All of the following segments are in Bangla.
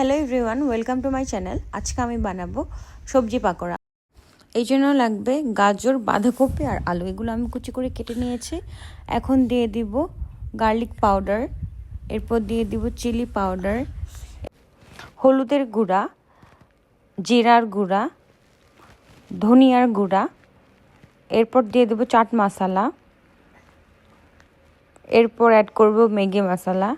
Hello everyone, welcome to my channel. আজকে আমি বানাবো সবজি পাকোড়া। এই জন্য লাগবে গাজর, বাঁধাকপি আর আলু। এগুলো আমি কুচি করে কেটে নিয়েছি। এখন দিয়ে দিব গার্লিক পাউডার, এরপর দিয়ে দিব চিলি পাউডার, হলুদের গুঁড়া, জিরার গুঁড়া, ধনিয়ার গুঁড়া, এরপর দিয়ে দেব চাট মশলা, এরপর অ্যাড করব ম্যাগি মশলা।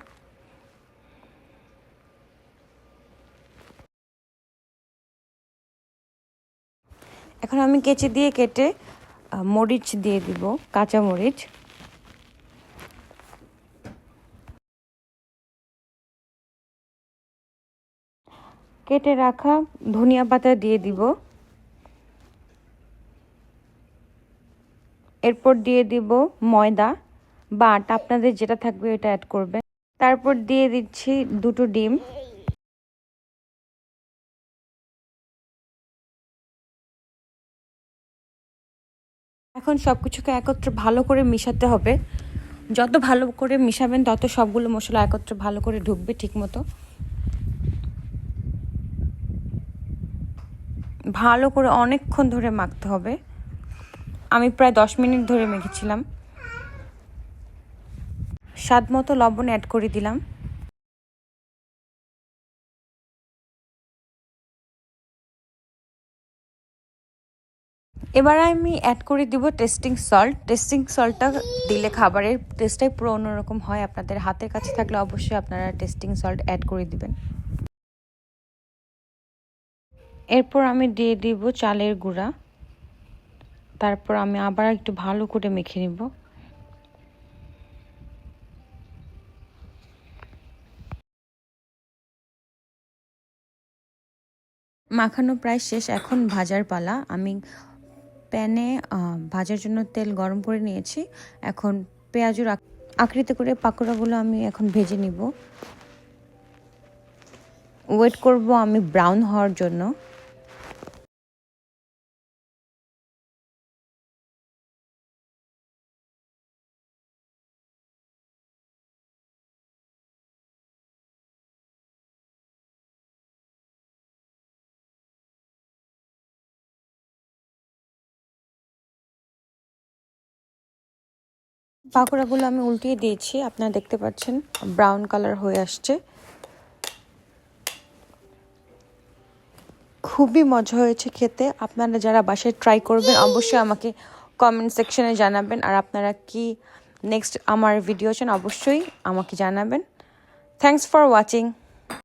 এখন আমি কেচি দিয়ে কেটে মরিচ দিয়ে দিব, কাঁচা মরিচ। কেটে রাখা ধনিয়া পাতা দিয়ে দিব। এরপর দিয়ে দিব ময়দা বা আটা, আপনাদের যেটা থাকবে এটা অ্যাড করবেন। তারপর দিয়ে দিচ্ছি 2টো ডিম। এখন সব কিছুকে একত্রে ভালো করে মিশাতে হবে। যত ভালো করে মিশাবেন তত সবগুলো মশলা একত্রে ভালো করে ঢুকবে ঠিক মতো। ভালো করে অনেকক্ষণ ধরে মাখতে হবে। আমি প্রায় 10 মিনিট ধরে মেখেছিলাম। স্বাদ মতো লবণ অ্যাড করে দিলাম। এবার আমি অ্যাড করে দিব টেস্টিং সল্ট। টেস্টিং সল্টটা দিলে খাবারের টেস্টটাই পুরো অন্যরকম হয়। আপনাদের হাতের কাছে থাকলে অবশ্যই আপনারা টেস্টিং সল্ট অ্যাড করে দিবেন। এরপর আমি দিয়ে দিব চালের গুঁড়া। তারপর আমি আবার একটু ভালো করে মেখে নিব। মাখানো প্রায় শেষ, এখন ভাজার পালা। আমি প্যানে ভাজার জন্য তেল গরম করে নিয়েছি। এখন পেঁয়াজের আকৃতি করে পাকোড়াগুলো আমি এখন ভেজে নিব। ওয়েট করব আমি ব্রাউন হওয়ার জন্য। পাকোড়াগুলো আমি উল্টিয়ে দিয়েছি, আপনারা দেখতে পাচ্ছেন ব্রাউন কালার হয়ে আসছে। খুবই মজা হয়েছে খেতে। আপনারা যারা বাসায় ট্রাই করবেন অবশ্যই আমাকে কমেন্ট সেকশনে জানাবেন। আর আপনারা কি নেক্সট আমার ভিডিও চান অবশ্যই আমাকে জানাবেন। Thanks for watching.